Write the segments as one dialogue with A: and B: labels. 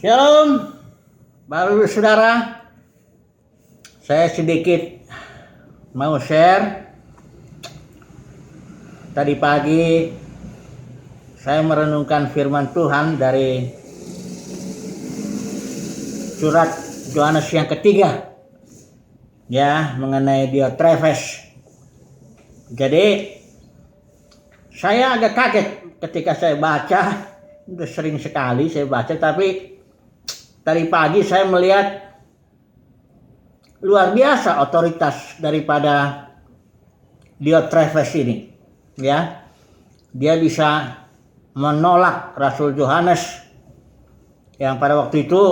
A: Shalom, Bapak Saudara. Saya sedikit mau share. Tadi pagi saya merenungkan firman Tuhan dari surat Yohanes yang ketiga, ya, mengenai Diotrefes. Jadi saya agak kaget ketika saya baca. Udah sering sekali saya baca, tapi tadi pagi saya melihat luar biasa otoritas daripada Diotrefes ini, ya. Dia bisa menolak Rasul Yohanes yang pada waktu itu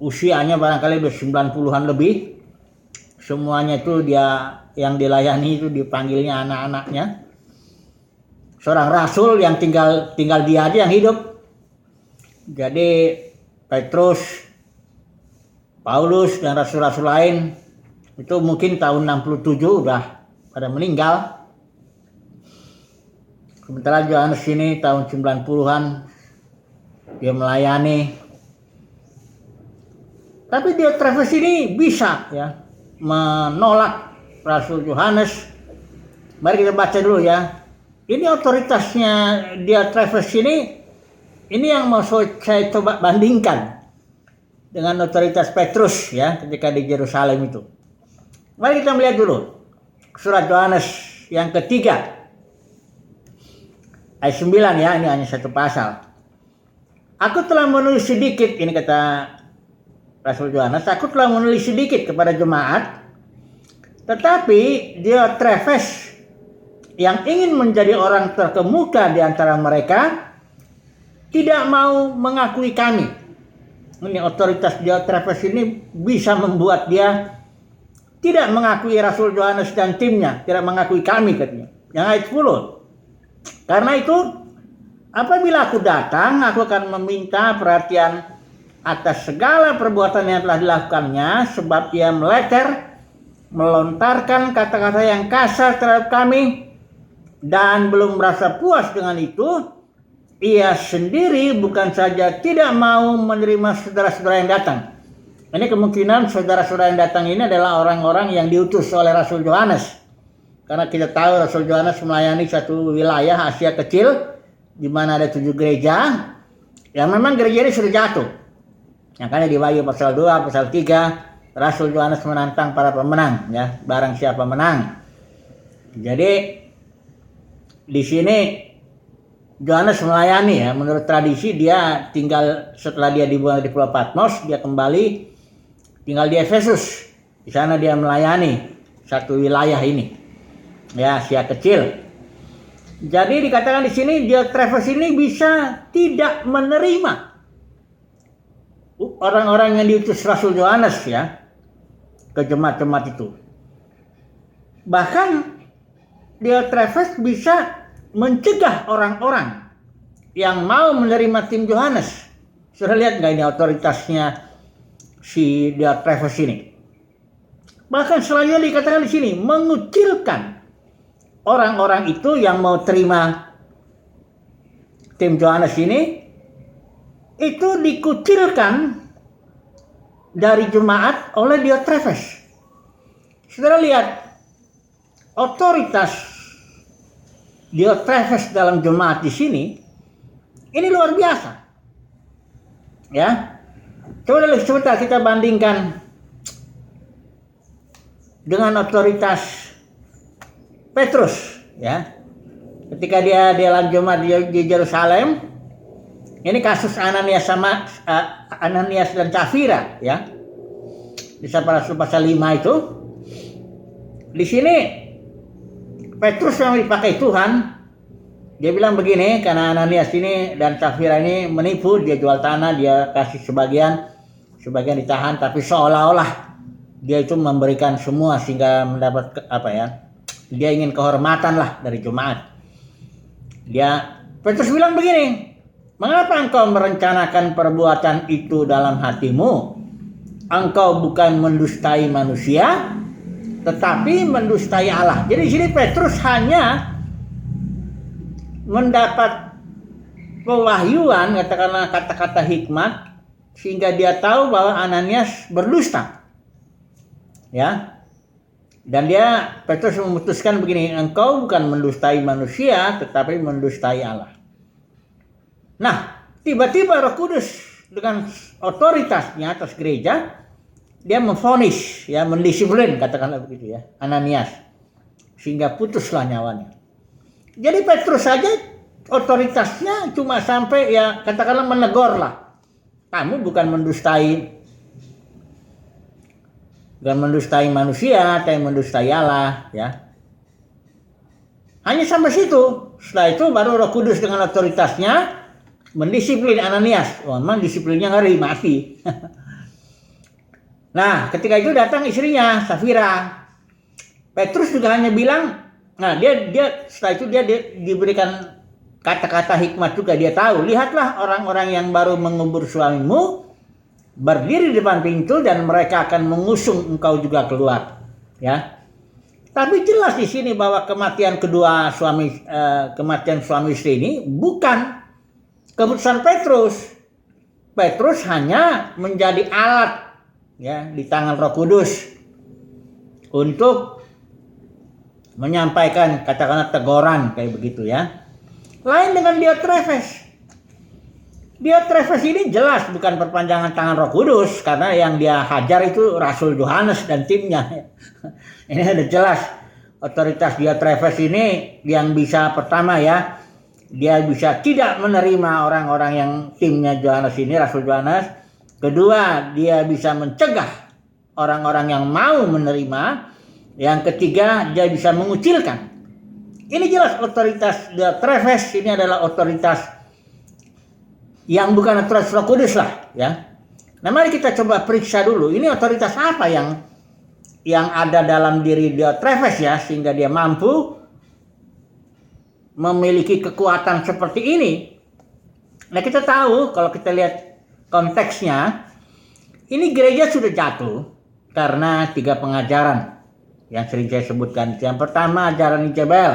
A: usianya barangkali udah 90-an lebih. Semuanya itu dia yang dilayani itu dipanggilnya anak-anaknya. Seorang rasul yang tinggal dia aja yang hidup. Jadi Petrus, Paulus dan rasul-rasul lain itu mungkin tahun 67 udah pada meninggal. Sementara Yohanes ini tahun 90-an dia melayani. Tapi Diotrefes ini bisa, ya, menolak Rasul Yohanes. Mari kita baca dulu, ya. Ini otoritasnya Diotrefes ini yang mau saya coba bandingkan dengan otoritas Petrus, ya, ketika di Yerusalem itu. Mari kita melihat dulu surat Yohanes yang ketiga ayat 9, ya, ini hanya satu pasal. Aku telah menulis sedikit, ini kata Rasul Yohanes, aku telah menulis sedikit kepada jemaat, tetapi Diotrefes yang ingin menjadi orang terkemuka di antara mereka tidak mau mengakui kami. Ini otoritas Diotrefes ini bisa membuat dia tidak mengakui Rasul Yohanes dan timnya, tidak mengakui kami, katanya. Yang ayat 10. Karena itu, apabila aku datang, aku akan meminta perhatian atas segala perbuatan yang telah dilakukannya, sebab ia meleter, melontarkan kata-kata yang kasar terhadap kami, dan belum merasa puas dengan itu. Ia sendiri bukan saja tidak mau menerima saudara-saudara yang datang. Ini kemungkinan saudara-saudara yang datang ini adalah orang-orang yang diutus oleh Rasul Yohanes. Karena kita tahu Rasul Yohanes melayani satu wilayah Asia kecil di mana ada 7 gereja. Yang memang gereja ini sudah jatuh. Makanya di Wahyu pasal 2, pasal 3, Rasul Yohanes menantang para pemenang, ya, barang siapa menang. Jadi di sini Yohanes melayani, ya. Menurut tradisi dia tinggal setelah dia dibuang di Pulau Patmos, dia kembali tinggal di Efesus. Di sana dia melayani satu wilayah ini, ya, Asia kecil. Jadi dikatakan di sini Diotrefes ini bisa tidak menerima orang-orang yang diutus Rasul Yohanes, ya, ke jemaat-jemaat itu. Bahkan Diotrefes bisa mencegah orang-orang yang mau menerima tim Yohanes. Sudah lihat nggak ini otoritasnya si Diotrefes ini? Bahkan selanjutnya dikatakan di sini mengucilkan orang-orang itu yang mau terima tim Yohanes ini, itu dikucilkan dari jemaat oleh Diotrefes. Saudara lihat otoritas Diotrefes dalam jemaat di sini, ini luar biasa, ya. Coba dulu sebentar kita bandingkan dengan otoritas Petrus, ya. Ketika dia dalam jemaat di Yerusalem, ini kasus Ananias dan Safira, ya. Di pasal 5 itu. Di sini Petrus yang dipakai Tuhan, dia bilang begini, karena Ananias ini dan Safira ini menipu, dia jual tanah, dia kasih sebagian ditahan, tapi seolah-olah dia itu memberikan semua sehingga mendapat dia ingin kehormatan lah dari jemaat. Petrus bilang begini, mengapa engkau merencanakan perbuatan itu dalam hatimu? Engkau bukan mendustai manusia, tetapi mendustai Allah. Jadi di sini Petrus hanya mendapat pewahyuan, katakanlah kata-kata hikmat sehingga dia tahu bahwa Ananias berdusta. Ya. Dan Petrus memutuskan begini, engkau bukan mendustai manusia, tetapi mendustai Allah. Nah, tiba-tiba Roh Kudus dengan otoritasnya atas gereja, dia memvonis, ya, mendisiplin, katakanlah begitu ya, Ananias, sehingga putuslah nyawanya. Jadi Petrus saja otoritasnya cuma sampai, ya, katakanlah menegur lah, kamu bukan mendustai manusia, tapi mendustai Allah, ya. Hanya sampai situ. Setelah itu baru Roh Kudus dengan otoritasnya mendisiplin Ananias. Oh, memang disiplinnya ngeri, mati. Nah, ketika itu datang istrinya, Safira. Petrus juga hanya bilang, nah dia setelah itu dia diberikan kata-kata hikmat juga. Dia tahu, lihatlah orang-orang yang baru mengubur suamimu berdiri di depan pintu dan mereka akan mengusung engkau juga keluar, ya. Tapi jelas di sini bahwa kematian suami istri ini bukan keputusan Petrus. Petrus hanya menjadi alat, ya, di tangan Roh Kudus untuk menyampaikan katakanlah teguran kayak begitu, ya. Lain dengan Diotrefes. Diotrefes ini jelas bukan perpanjangan tangan Roh Kudus, karena yang dia hajar itu Rasul Yohanes dan timnya. Ini ada jelas otoritas Diotrefes ini yang bisa, pertama ya, dia bisa tidak menerima orang-orang yang timnya Yohanes ini, Rasul Yohanes. Kedua, dia bisa mencegah orang-orang yang mau menerima. Yang ketiga, dia bisa mengucilkan. Ini jelas otoritas Diotrefes ini adalah otoritas yang bukan otoritas Roh Kudus lah, ya. Nah, mari kita coba periksa dulu. Ini otoritas apa yang ada dalam diri Diotrefes, ya, sehingga dia mampu memiliki kekuatan seperti ini. Nah, kita tahu kalau kita lihat konteksnya, ini gereja sudah jatuh karena 3 pengajaran yang sering saya sebutkan. Yang pertama, ajaran Jezebel,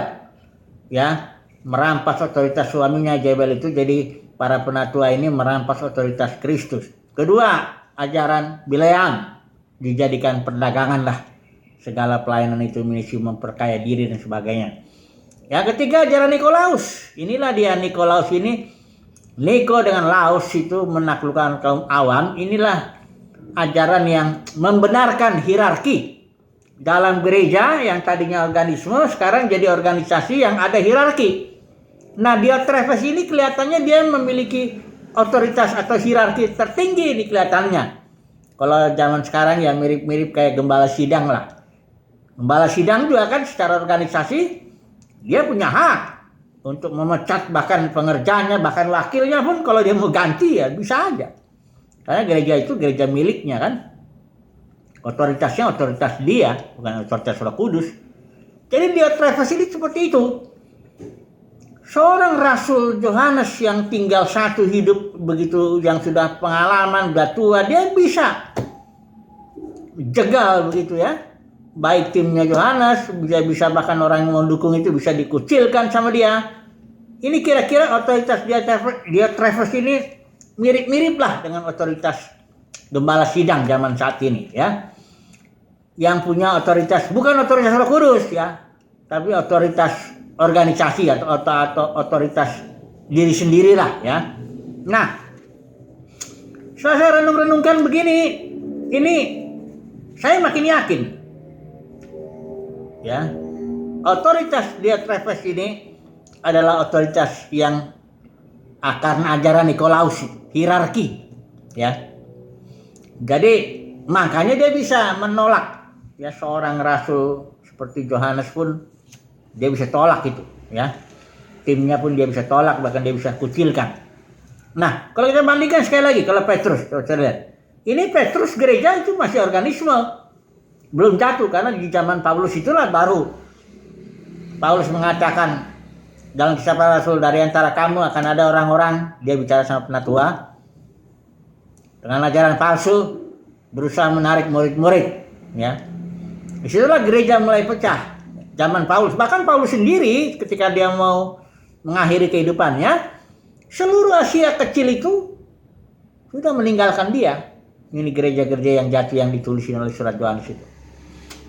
A: ya, merampas otoritas suaminya. Jezebel itu jadi para penatua ini merampas otoritas Kristus. Kedua, ajaran Bileam, dijadikan perdagangan lah. Segala pelayanan itu misi memperkaya diri dan sebagainya. Yang ketiga, ajaran Nikolaus. Inilah dia Nikolaus ini. Niko dengan Laus itu menaklukkan kaum awam. Inilah ajaran yang membenarkan hierarki. Dalam gereja yang tadinya organisme, sekarang jadi organisasi yang ada hierarki. Nah, Diotrefes ini kelihatannya dia memiliki otoritas atau hierarki tertinggi ini kelihatannya. Kalau zaman sekarang ya mirip-mirip kayak gembala sidang lah. Gembala sidang juga kan secara organisasi dia punya hak untuk memecat bahkan pengerjanya, bahkan wakilnya pun kalau dia mau ganti ya bisa aja. Karena gereja itu gereja miliknya kan. Otoritasnya otoritas dia, bukan otoritas Roh Kudus. Jadi Diotrefes ini seperti itu. Seorang Rasul Yohanes yang tinggal satu hidup begitu, yang sudah pengalaman, sudah tua, dia bisa jegal begitu ya. Baik timnya Yohanes, bisa bahkan orang yang mendukung itu bisa dikucilkan sama dia. Ini kira-kira otoritas Diotrefes ini mirip-mirip lah dengan otoritas gembala sidang zaman saat ini, ya. Yang punya otoritas, bukan otoritas Roh Kudus, ya, tapi otoritas organisasi atau otoritas diri sendirilah, ya. Nah, saya renung-renungkan begini, ini saya makin yakin, ya, otoritas Diotrefes ini adalah otoritas yang karena ajaran Nikolaus, hierarki, ya. Jadi makanya dia bisa menolak, ya, seorang rasul seperti Yohanes pun dia bisa tolak itu, ya. Timnya pun dia bisa tolak, bahkan dia bisa kucilkan. Nah, kalau kita bandingkan sekali lagi, kalau Petrus, coba lihat. Ini Petrus gereja itu masih organisme. Belum jatuh, karena di zaman Paulus itulah baru Paulus mengatakan dalam Kisah Para Rasul, dari antara kamu akan ada orang-orang, dia bicara sama penatua, dengan ajaran palsu berusaha menarik murid-murid, ya. Disitulah gereja mulai pecah. Zaman Paulus, bahkan Paulus sendiri ketika dia mau mengakhiri kehidupannya, seluruh Asia kecil itu sudah meninggalkan dia. Ini gereja-gereja yang jatuh yang ditulisin oleh surat Yohanes itu.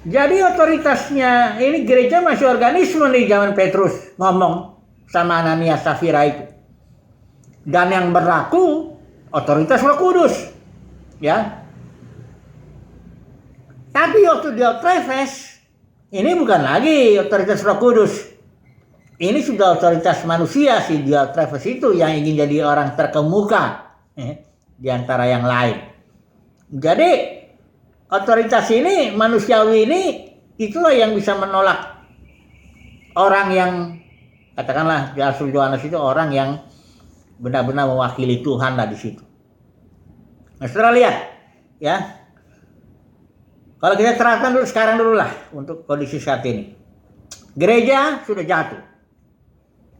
A: Jadi otoritasnya ini gereja masih organisme nih zaman Petrus ngomong sama Ananias Safira itu. Dan yang berlaku otoritas Roh Kudus. Ya. Tapi waktu Diotrefes ini bukan lagi otoritas Roh Kudus. Ini sudah otoritas manusia si Diotrefes itu yang ingin jadi orang terkemuka di antara yang lain. Jadi otoritas ini manusiawi ini itulah yang bisa menolak orang yang katakanlah Rasul Yohanes itu orang yang benar-benar mewakili Tuhan lah di situ. Nah, saudara lihat ya. Kalau kita terapkan dulu sekarang dulu lah untuk kondisi saat ini. Gereja sudah jatuh.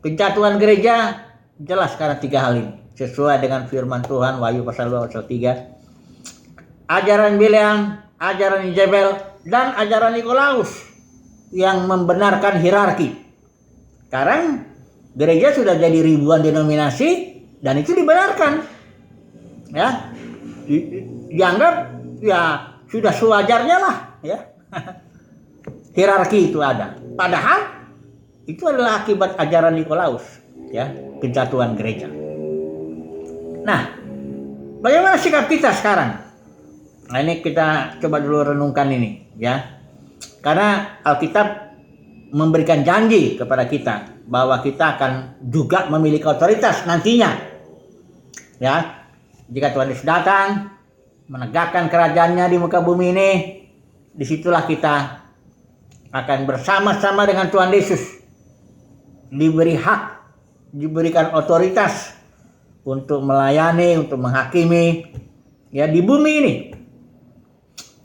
A: Penjatuhan gereja jelas karena 3 hal ini. Sesuai dengan firman Tuhan Wahyu pasal 2 pasal 3. Ajaran Bileam, ajaran Jezebel, dan ajaran Nikolaus yang membenarkan hierarki. Sekarang gereja sudah jadi ribuan denominasi dan itu dibenarkan. Ya. Dianggap ya sudah sewajarnya lah ya. Hierarki itu ada. Padahal itu adalah akibat ajaran Nikolaus ya, penjatuhan gereja. Nah, bagaimana sikap kita sekarang? Nah, ini kita coba dulu renungkan ini ya. Karena Alkitab memberikan janji kepada kita bahwa kita akan juga memiliki otoritas nantinya. Ya. Jika Tuhan Yesus datang menegakkan kerajaannya di muka bumi ini, disitulah kita akan bersama-sama dengan Tuhan Yesus diberi hak, diberikan otoritas untuk melayani, untuk menghakimi ya di bumi ini.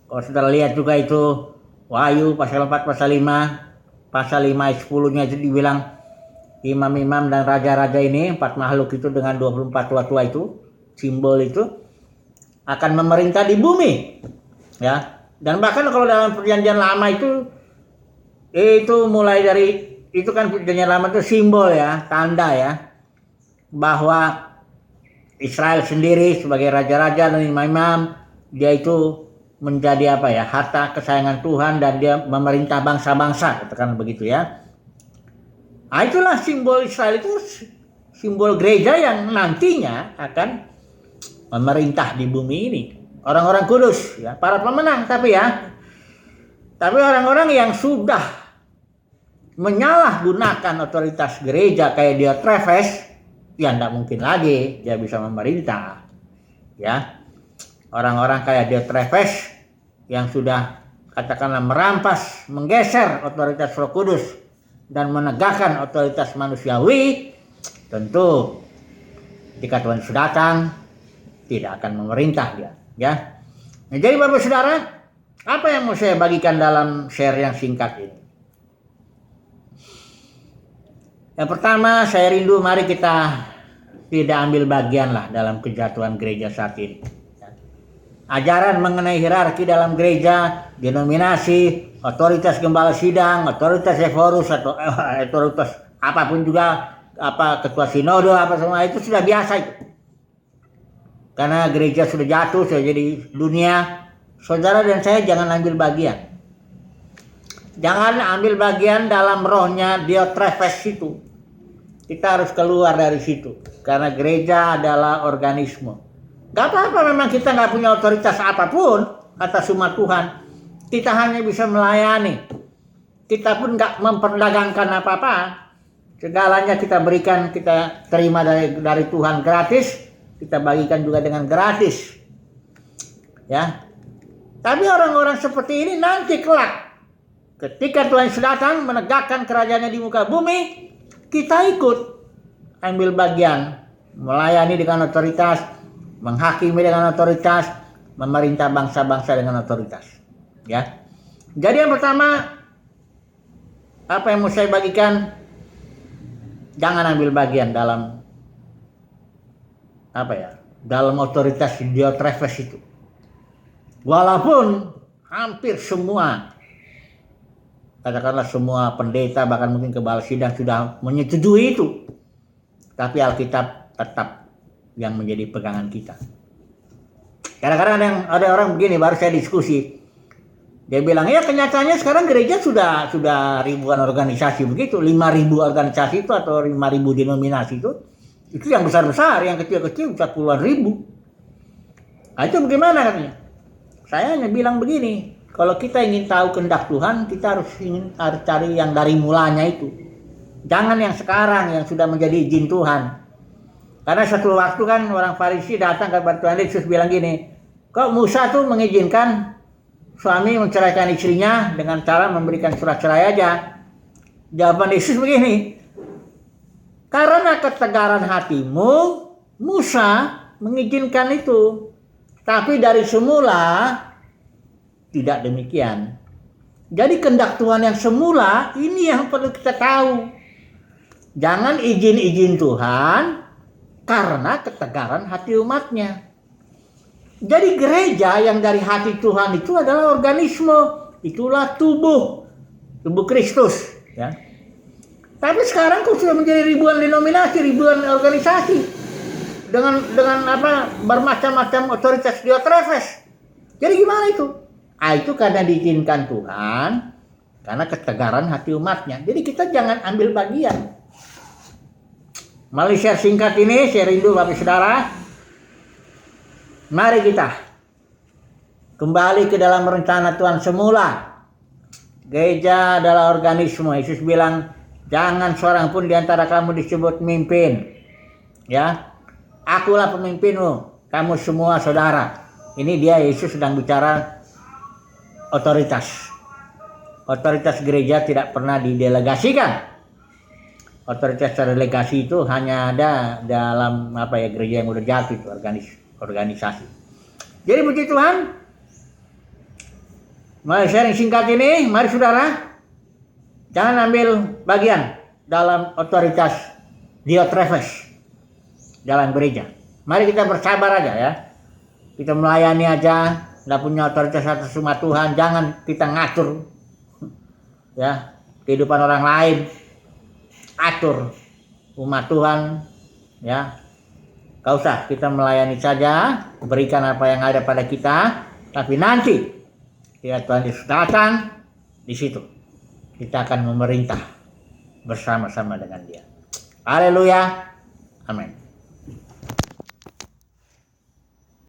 A: Kalau sudah lihat juga itu Wahyu pasal 4 pasal 5 pasal 5 ayat 10-nya itu dibilang imam-imam dan raja-raja ini 4 makhluk itu dengan 24 tua-tua itu simbol itu akan memerintah di bumi ya. Dan bahkan kalau dalam perjanjian lama itu mulai dari itu kan perjanjian lama itu simbol ya, tanda ya bahwa Israel sendiri sebagai raja-raja dan imam-imam dia itu menjadi apa ya, harta kesayangan Tuhan dan dia memerintah bangsa-bangsa, katakan begitu ya. Nah, itulah simbol Israel itu simbol gereja yang nantinya akan memerintah di bumi ini. Orang-orang kudus ya, para pemenang tapi orang-orang yang sudah menyalahgunakan otoritas gereja kayak Diotrefes ya tidak mungkin lagi dia bisa memerintah ya. Orang-orang kayak Diotrefes yang sudah katakanlah merampas, menggeser otoritas Roh Kudus dan menegakkan otoritas manusiawi, tentu ketika Tuhan Yesus datang tidak akan memerintah dia ya. Nah, jadi Bapak Saudara, apa yang mau saya bagikan dalam share yang singkat ini? Yang pertama, saya rindu mari kita tidak ambil bagian lah dalam kejatuhan gereja saat ini. Ajaran mengenai hierarki dalam gereja, denominasi, otoritas gembala sidang, otoritas eforus atau otoritas apapun juga, ketua sinode apa semua itu sudah biasa itu. Karena gereja sudah jatuh, sudah jadi dunia. Saudara dan saya jangan ambil bagian. Jangan ambil bagian dalam rohnya Diotrefes itu. Kita harus keluar dari situ. Karena gereja adalah organisme. Gak apa-apa memang kita gak punya otoritas apapun atas umat Tuhan. Kita hanya bisa melayani. Kita pun gak memperdagangkan apa-apa. Segalanya kita berikan, kita terima dari Tuhan gratis. Kita bagikan juga dengan gratis. Ya. Tapi orang-orang seperti ini nanti kelak, ketika Tuhan Yesus datang menegakkan kerajaannya di muka bumi, kita ikut ambil bagian, melayani dengan otoritas, menghakimi dengan otoritas, memerintah bangsa-bangsa dengan otoritas. Ya. Jadi yang pertama, apa yang mau saya bagikan, jangan ambil bagian dalam dalam otoritas Diotrefes itu. Walaupun hampir semua, katakanlah semua pendeta bahkan mungkin kepala sidang sudah menyetujui itu, tapi Alkitab tetap yang menjadi pegangan kita. Kadang-kadang ada orang begini, baru saya diskusi. Dia bilang, ya kenyataannya sekarang gereja sudah ribuan organisasi begitu, 5.000 organisasi itu atau 5.000 denominasi itu yang besar-besar, yang kecil-kecil bisa puluhan ribu. Nah, itu bagaimana katanya? Saya hanya bilang begini, kalau kita ingin tahu kehendak Tuhan, kita harus cari yang dari mulanya itu. Jangan yang sekarang yang sudah menjadi izin Tuhan. Karena satu waktu kan orang Farisi datang kepada Tuhan Yesus bilang gini, kok Musa tuh mengizinkan suami menceraikan istrinya dengan cara memberikan surat cerai aja? Jawaban Yesus begini, karena ketegaran hatimu, Musa mengizinkan itu. Tapi dari semula tidak demikian. Jadi kehendak Tuhan yang semula ini yang perlu kita tahu. Jangan izin-izin Tuhan karena ketegaran hati umatnya. Jadi gereja yang dari hati Tuhan itu adalah organisme. Itulah tubuh Kristus. Ya. Tapi sekarang kok sudah menjadi ribuan denominasi, ribuan organisasi. Dengan bermacam-macam otoritas diotrefes. Jadi gimana itu? Itu karena diizinkan Tuhan, karena ketegaran hati umatnya. Jadi kita jangan ambil bagian. Melalui share singkat ini, saya rindu Bapak Saudara. Mari kita kembali ke dalam rencana Tuhan semula. Gereja adalah organisme. Yesus bilang, jangan seorang pun di antara kamu disebut pemimpin. Ya. Akulah pemimpinmu, kamu semua saudara. Ini dia Yesus sedang bicara otoritas. Otoritas gereja tidak pernah didelegasikan. Otoritas delegasi itu hanya ada dalam gereja yang udah jatuh itu, organisasi. Jadi puji Tuhan. Mari sharing singkat ini, mari saudara. Jangan ambil bagian dalam otoritas diotrefes dalam gereja. Mari kita bersabar aja ya. Kita melayani aja, nggak punya otoritas atas umat Tuhan. Jangan kita ngatur ya kehidupan orang lain. Atur umat Tuhan ya. Gak usah, kita melayani saja, berikan apa yang ada pada kita. Tapi nanti ya Tuhan Yesus datang, di situ kita akan memerintah bersama-sama dengan Dia. Haleluya. Amin.